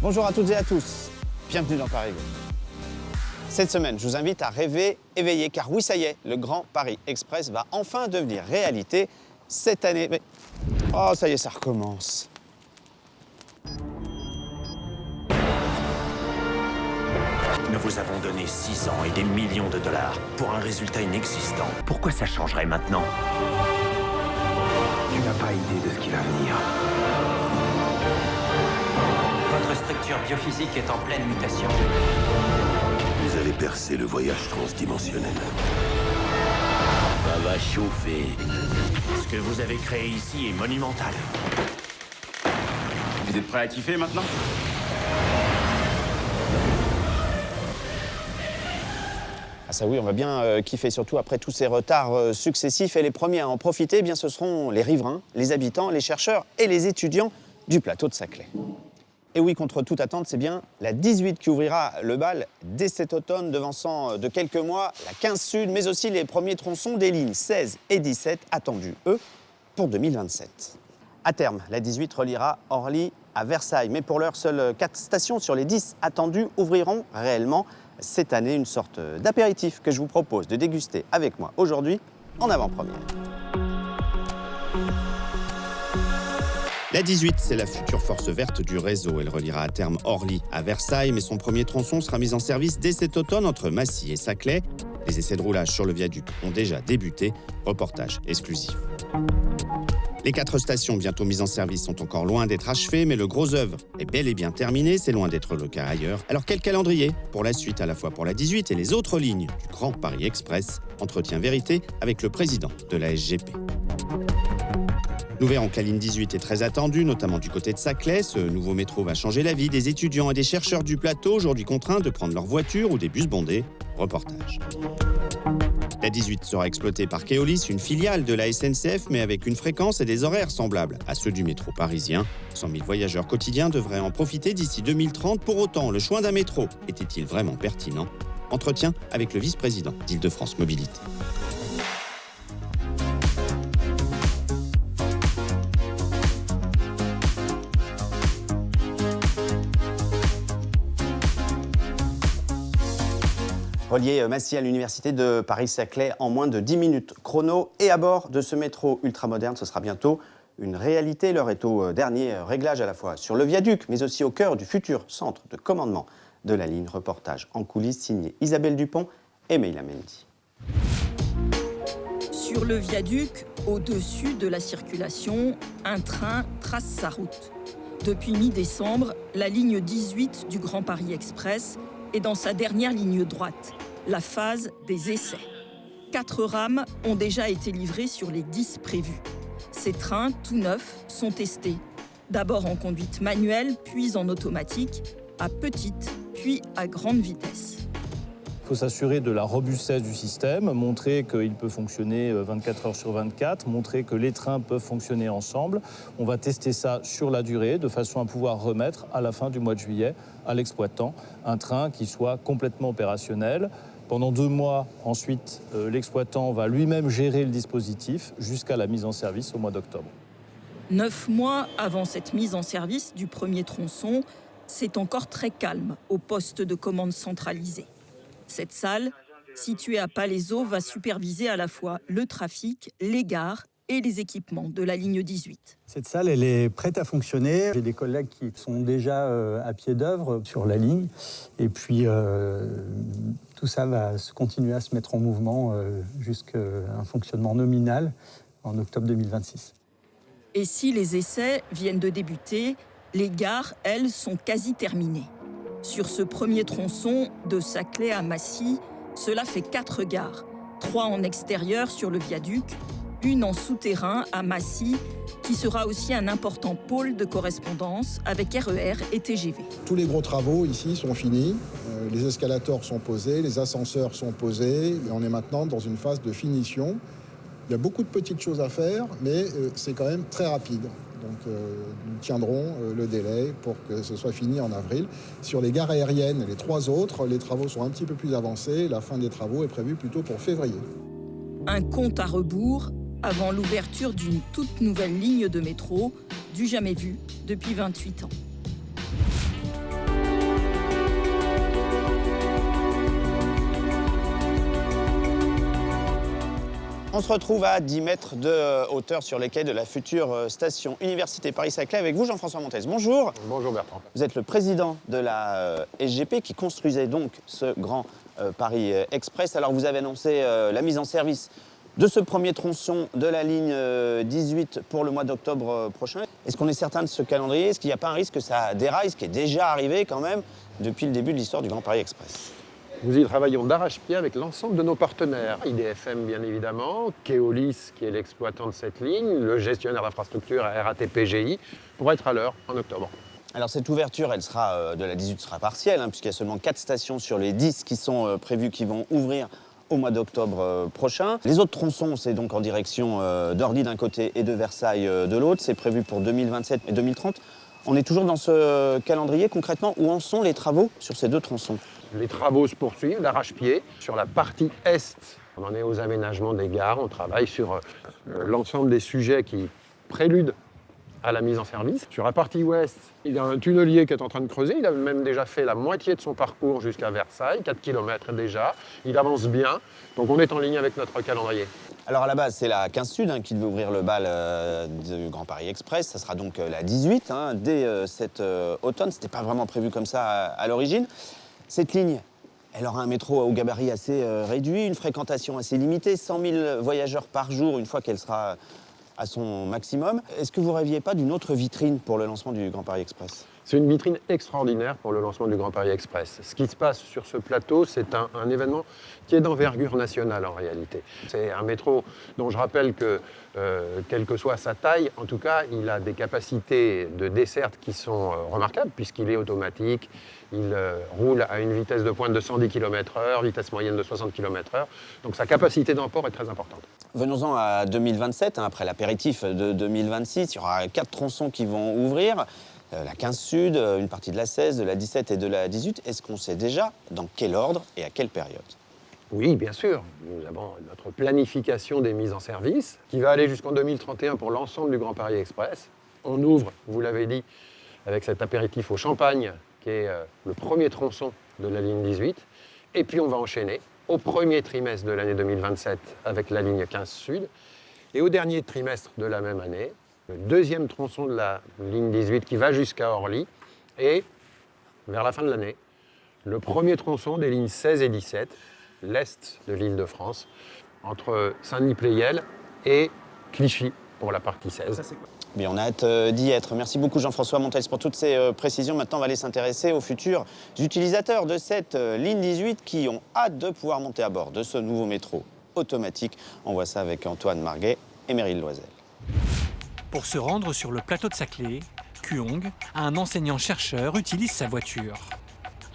Bonjour à toutes et à tous, bienvenue dans Paris Go. Cette semaine, je vous invite à rêver éveillé, car oui, ça y est, le Grand Paris Express va enfin devenir réalité cette année. Mais... oh, ça y est, ça recommence. Nous vous avons donné 6 ans et des millions de dollars pour un résultat inexistant. Pourquoi ça changerait maintenant? Tu n'as pas idée de ce qui va venir. Votre structure biophysique est en pleine mutation. Vous allez percer le voyage transdimensionnel. Ça va chauffer. Ce que vous avez créé ici est monumental. Vous êtes prêts à kiffer maintenant? Ah ça oui, on va bien kiffer, surtout après tous ces retards successifs. Et les premiers à en profiter, eh bien, ce seront les riverains, les habitants, les chercheurs et les étudiants du plateau de Saclay. Et oui, contre toute attente, c'est bien la 18 qui ouvrira le bal dès cet automne, devançant de quelques mois la 15 Sud, mais aussi les premiers tronçons des lignes 16 et 17, attendus, eux, pour 2027. À terme, la 18 reliera Orly à Versailles, mais pour l'heure, seules 4 stations sur les 10 attendues ouvriront réellement cette année, une sorte d'apéritif que je vous propose de déguster avec moi aujourd'hui en avant-première. La 18, c'est la future force verte du réseau. Elle reliera à terme Orly à Versailles, mais son premier tronçon sera mis en service dès cet automne entre Massy et Saclay. Les essais de roulage sur le viaduc ont déjà débuté. Reportage exclusif. Les 4 stations bientôt mises en service sont encore loin d'être achevées, mais le gros œuvre est bel et bien terminé, c'est loin d'être le cas ailleurs. Alors quel calendrier pour la suite, à la fois pour la 18 et les autres lignes du Grand Paris Express? Entretien vérité avec le président de la SGP. Nous verrons que la ligne 18 est très attendue, notamment du côté de Saclay. Ce nouveau métro va changer la vie des étudiants et des chercheurs du plateau, aujourd'hui contraints de prendre leur voiture ou des bus bondés. Reportage. La 18 sera exploitée par Keolis, une filiale de la SNCF, mais avec une fréquence et des horaires semblables à ceux du métro parisien. 100 000 voyageurs quotidiens devraient en profiter d'ici 2030. Pour autant, le choix d'un métro était-il vraiment pertinent? Entretien avec le vice-président d'Île-de-France Mobilité. Relier Massy à l'université de Paris-Saclay en moins de 10 minutes chrono. Et à bord de ce métro ultramoderne, ce sera bientôt une réalité. L'heure est au dernier réglage à la fois sur le viaduc, mais aussi au cœur du futur centre de commandement de la ligne. Reportage en coulisses signé Isabelle Dupont et Meila Mendy. Sur le viaduc, au-dessus de la circulation, un train trace sa route. Depuis mi-décembre, la ligne 18 du Grand Paris Express est dans sa dernière ligne droite, la phase des essais. 4 rames ont déjà été livrées sur les 10 prévus. Ces trains, tout neufs, sont testés. D'abord en conduite manuelle, puis en automatique, à petite, puis à grande vitesse. Il faut s'assurer de la robustesse du système, montrer qu'il peut fonctionner 24 heures sur 24, montrer que les trains peuvent fonctionner ensemble. On va tester ça sur la durée, de façon à pouvoir remettre à la fin du mois de juillet à l'exploitant un train qui soit complètement opérationnel. Pendant 2 mois, ensuite, l'exploitant va lui-même gérer le dispositif jusqu'à la mise en service au mois d'octobre. 9 mois avant cette mise en service du premier tronçon, c'est encore très calme au poste de commande centralisé. Cette salle, située à Palaiseau, va superviser à la fois le trafic, les gares et les équipements de la ligne 18. Cette salle, elle est prête à fonctionner. J'ai des collègues qui sont déjà à pied d'œuvre sur la ligne. Et puis, tout ça va continuer à se mettre en mouvement jusqu'à un fonctionnement nominal en octobre 2026. Et si les essais viennent de débuter, les gares, elles, sont quasi terminées. Sur ce premier tronçon, de Saclay à Massy, cela fait 4 gares. 3 en extérieur sur le viaduc, une en souterrain à Massy, qui sera aussi un important pôle de correspondance avec RER et TGV. Tous les gros travaux ici sont finis. Les escalators sont posés, les ascenseurs sont posés. Et on est maintenant dans une phase de finition. Il y a beaucoup de petites choses à faire, mais c'est quand même très rapide. Donc nous tiendrons le délai pour que ce soit fini en avril. Sur les gares aériennes, les 3 autres, les travaux sont un petit peu plus avancés. La fin des travaux est prévue plutôt pour février. Un compte à rebours avant l'ouverture d'une toute nouvelle ligne de métro, du jamais vu depuis 28 ans. On se retrouve à 10 mètres de hauteur sur les quais de la future station Université Paris-Saclay avec vous, Jean-François Montes. Bonjour. Bonjour Bertrand. Vous êtes le président de la SGP qui construisait donc ce grand Paris Express. Alors vous avez annoncé la mise en service de ce premier tronçon de la ligne 18 pour le mois d'octobre prochain. Est-ce qu'on est certain de ce calendrier? Est-ce qu'il n'y a pas un risque que ça déraille, ce qui est déjà arrivé quand même depuis le début de l'histoire du Grand Paris Express? Nous y travaillons d'arrache-pied avec l'ensemble de nos partenaires. IDFM, bien évidemment, Keolis, qui est l'exploitant de cette ligne, le gestionnaire d'infrastructure RATP GI, pour être à l'heure en octobre. Alors cette ouverture, elle sera, de la 18 sera partielle, puisqu'il y a seulement 4 stations sur les 10 qui sont prévues, qui vont ouvrir au mois d'octobre prochain. Les autres tronçons, c'est donc en direction d'Orly d'un côté et de Versailles de l'autre. C'est prévu pour 2027 et 2030. On est toujours dans ce calendrier. Concrètement, où en sont les travaux sur ces deux tronçons? Les travaux se poursuivent d'arrache-pied. Sur la partie est, on en est aux aménagements des gares. On travaille sur l'ensemble des sujets qui préludent à la mise en service. Sur la partie ouest, il y a un tunnelier qui est en train de creuser. Il a même déjà fait la moitié de son parcours jusqu'à Versailles, 4 km déjà. Il avance bien. Donc on est en ligne avec notre calendrier. Alors à la base, c'est la 15 Sud qui devait ouvrir le bal du Grand Paris Express. Ça sera donc la 18 dès cet automne. C'était pas vraiment prévu comme ça à l'origine. Cette ligne, elle aura un métro au gabarit assez réduit, une fréquentation assez limitée, 100 000 voyageurs par jour une fois qu'elle sera à son maximum. Est-ce que vous rêviez pas d'une autre vitrine pour le lancement du Grand Paris Express? C'est une vitrine extraordinaire pour le lancement du Grand Paris Express. Ce qui se passe sur ce plateau, c'est un événement qui est d'envergure nationale en réalité. C'est un métro dont je rappelle que, quelle que soit sa taille, en tout cas, il a des capacités de desserte qui sont remarquables puisqu'il est automatique, il roule à une vitesse de pointe de 110 km/h, vitesse moyenne de 60 km/h. Donc sa capacité d'emport est très importante. Venons-en à 2027, après l'apéritif de 2026, il y aura 4 tronçons qui vont ouvrir. La 15 Sud, une partie de la 16, de la 17 et de la 18. Est-ce qu'on sait déjà dans quel ordre et à quelle période? Oui, bien sûr. Nous avons notre planification des mises en service qui va aller jusqu'en 2031 pour l'ensemble du Grand Paris Express. On ouvre, vous l'avez dit, avec cet apéritif au champagne qui est le premier tronçon de la ligne 18. Et puis on va enchaîner au premier trimestre de l'année 2027 avec la ligne 15 Sud et au dernier trimestre de la même année, le deuxième tronçon de la ligne 18 qui va jusqu'à Orly et, vers la fin de l'année, le premier tronçon des lignes 16 et 17, l'est de l'Île-de-France, entre Saint-Denis-Pleyel et Clichy pour la partie 16. Mais on a hâte d'y être. Merci beaucoup Jean-François Montes pour toutes ces précisions. Maintenant, on va aller s'intéresser aux futurs utilisateurs de cette ligne 18 qui ont hâte de pouvoir monter à bord de ce nouveau métro automatique. On voit ça avec Antoine Marguet et Meryl Loisel. Pour se rendre sur le plateau de Saclay, Kuong, un enseignant-chercheur, utilise sa voiture.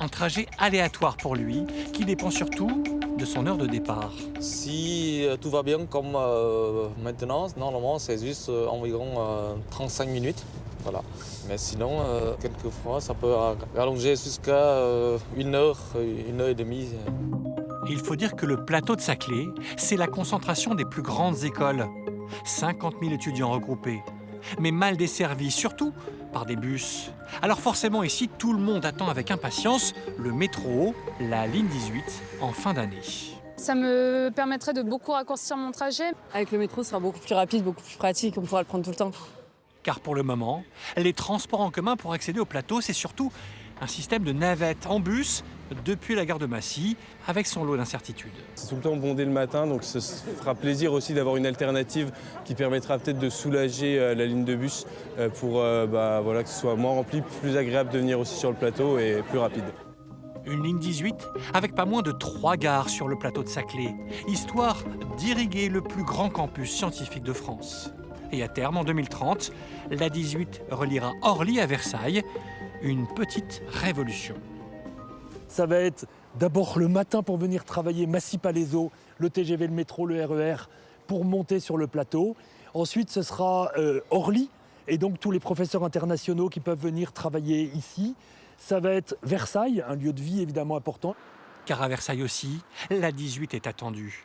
Un trajet aléatoire pour lui, qui dépend surtout de son heure de départ. Si tout va bien comme maintenant, normalement c'est juste environ 35 minutes. Voilà. Mais sinon, quelquefois, ça peut rallonger jusqu'à 1 heure, 1 heure et demie. Il faut dire que le plateau de Saclay, c'est la concentration des plus grandes écoles. 50 000 étudiants regroupés, mais mal desservis, surtout par des bus. Alors forcément ici, tout le monde attend avec impatience le métro, la ligne 18, en fin d'année. Ça me permettrait de beaucoup raccourcir mon trajet. Avec le métro, ce sera beaucoup plus rapide, beaucoup plus pratique, on pourra le prendre tout le temps. Car pour le moment, les transports en commun pour accéder au plateau, c'est surtout un système de navette en bus depuis la gare de Massy, avec son lot d'incertitudes. C'est tout le temps bondé le matin, donc ce fera plaisir aussi d'avoir une alternative qui permettra peut-être de soulager la ligne de bus pour que ce soit moins rempli, plus agréable de venir aussi sur le plateau et plus rapide. Une ligne 18 avec pas moins de 3 gares sur le plateau de Saclay, histoire d'irriguer le plus grand campus scientifique de France. Et à terme, en 2030, la 18 reliera Orly à Versailles, une petite révolution. Ça va être d'abord le matin pour venir travailler Massy-Palaiseau, le TGV, le métro, le RER, pour monter sur le plateau. Ensuite, ce sera Orly, et donc tous les professeurs internationaux qui peuvent venir travailler ici. Ça va être Versailles, un lieu de vie évidemment important. Car à Versailles aussi, la 18 est attendue.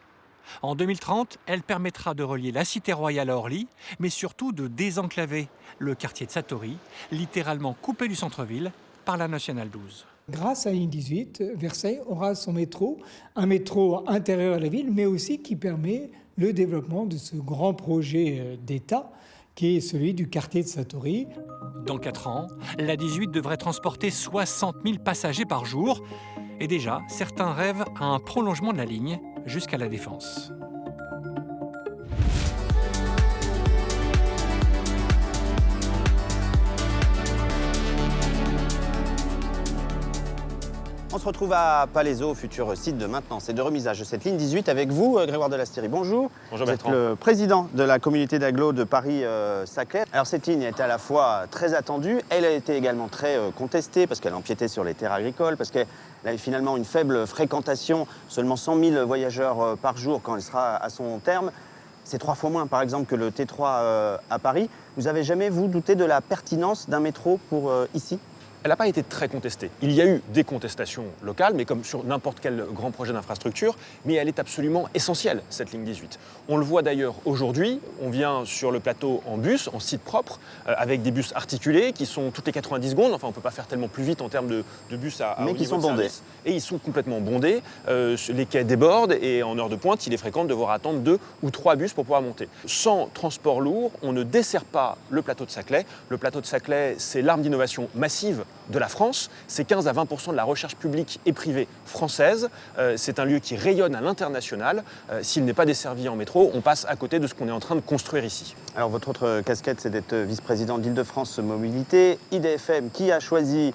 En 2030, elle permettra de relier la Cité Royale à Orly, mais surtout de désenclaver le quartier de Satori, littéralement coupé du centre-ville par la Nationale 12. Grâce à la ligne 18, Versailles aura son métro, un métro intérieur à la ville, mais aussi qui permet le développement de ce grand projet d'État qui est celui du quartier de Satori. Dans 4 ans, la 18 devrait transporter 60 000 passagers par jour. Et déjà, certains rêvent à un prolongement de la ligne jusqu'à la Défense. On se retrouve à Palaiseau, futur site de maintenance et de remisage de cette ligne 18 avec vous, Grégoire Delastillerie. Bonjour. Bonjour vous Bertrand. êtes le président de la communauté d'agglo de Paris-Saclay. Alors cette ligne était à la fois très attendue, elle a été également très contestée parce qu'elle empiétait sur les terres agricoles, parce qu'elle avait finalement une faible fréquentation, seulement 100 000 voyageurs par jour quand elle sera à son terme. C'est 3 fois moins par exemple que le T3 à Paris. Vous avez jamais, vous, douté de la pertinence d'un métro pour ici ? Elle n'a pas été très contestée. Il y a eu des contestations locales, mais comme sur n'importe quel grand projet d'infrastructure, mais elle est absolument essentielle, cette ligne 18. On le voit d'ailleurs aujourd'hui, on vient sur le plateau en bus, en site propre, avec des bus articulés qui sont toutes les 90 secondes, enfin on ne peut pas faire tellement plus vite en termes de bus à mais haut qui niveau sont de bondés. service. Et ils sont complètement bondés, les quais débordent et en heure de pointe, il est fréquent de devoir attendre 2 ou 3 bus pour pouvoir monter. Sans transport lourd, on ne dessert pas le plateau de Saclay. Le plateau de Saclay, c'est l'arme d'innovation massive de la France. C'est 15 à 20% de la recherche publique et privée française. C'est un lieu qui rayonne à l'international. S'il n'est pas desservi en métro, on passe à côté de ce qu'on est en train de construire ici. Alors votre autre casquette, c'est d'être vice-président d'Île-de-France Mobilité. IDFM qui a choisi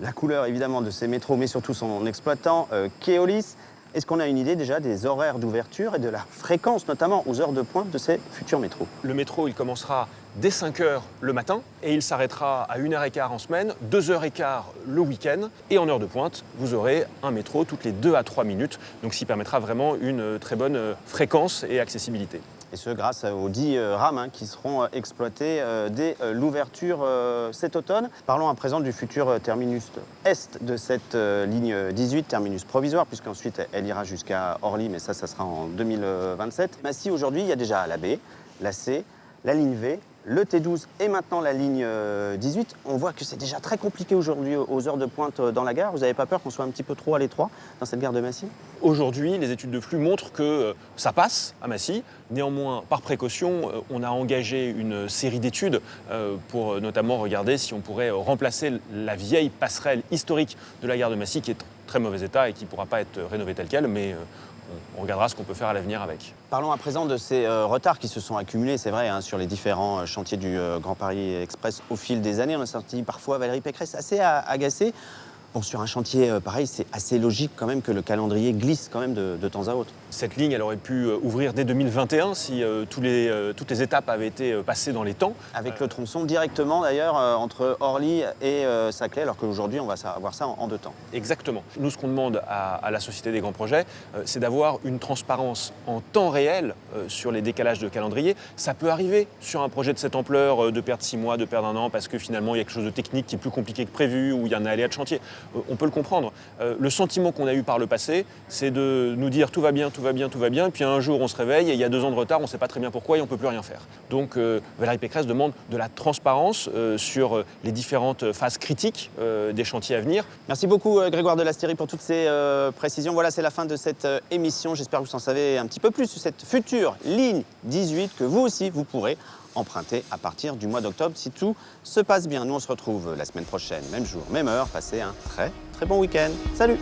la couleur évidemment de ces métros, mais surtout son exploitant, Keolis. Est-ce qu'on a une idée déjà des horaires d'ouverture et de la fréquence, notamment aux heures de pointe de ces futurs métros? Le métro, il commencera dès 5 h le matin et il s'arrêtera à 1 h 15 en semaine, 2 h 15 le week-end. Et en heure de pointe, vous aurez un métro toutes les 2 à 3 minutes, donc ce qui permettra vraiment une très bonne fréquence et accessibilité. Et ce, grâce aux 10 rames qui seront exploitées dès l'ouverture cet automne. Parlons à présent du futur terminus est de cette ligne 18, terminus provisoire, puisqu'ensuite elle ira jusqu'à Orly, mais ça sera en 2027. Massy, aujourd'hui, il y a déjà la B, la C, la ligne V, le T12 et maintenant la ligne 18. On voit que c'est déjà très compliqué aujourd'hui aux heures de pointe dans la gare. Vous n'avez pas peur qu'on soit un petit peu trop à l'étroit dans cette gare de Massy? Aujourd'hui, les études de flux montrent que ça passe à Massy. Néanmoins, par précaution, on a engagé une série d'études pour notamment regarder si on pourrait remplacer la vieille passerelle historique de la gare de Massy qui est en très mauvais état et qui ne pourra pas être rénovée telle quelle, mais on regardera ce qu'on peut faire à l'avenir avec. Parlons à présent de ces retards qui se sont accumulés, c'est vrai, sur les différents chantiers du Grand Paris Express au fil des années. On a senti parfois Valérie Pécresse assez agacée. Bon, sur un chantier pareil, c'est assez logique quand même que le calendrier glisse quand même de temps à autre. Cette ligne, elle aurait pu ouvrir dès 2021 si toutes les étapes avaient été passées dans les temps. Avec le tronçon directement d'ailleurs entre Orly et Saclay, alors qu'aujourd'hui on va avoir ça en 2 temps. Exactement. Nous, ce qu'on demande à la Société des Grands Projets, c'est d'avoir une transparence en temps réel sur les décalages de calendrier. Ça peut arriver sur un projet de cette ampleur de perdre 6 mois, de perdre 1 an, parce que finalement il y a quelque chose de technique qui est plus compliqué que prévu, ou il y a un aléa de chantier. On peut le comprendre. Le sentiment qu'on a eu par le passé, c'est de nous dire tout va bien, tout va bien, tout va bien, puis un jour on se réveille et il y a 2 ans de retard, on ne sait pas très bien pourquoi et on ne peut plus rien faire. Donc Valérie Pécresse demande de la transparence sur les différentes phases critiques des chantiers à venir. Merci beaucoup Grégoire Delastillerie pour toutes ces précisions. Voilà, c'est la fin de cette émission. J'espère que vous en savez un petit peu plus sur cette future ligne 18 que vous aussi vous pourrez emprunter à partir du mois d'octobre si tout se passe bien. Nous on se retrouve la semaine prochaine, même jour, même heure. Passez un très très bon week-end. Salut!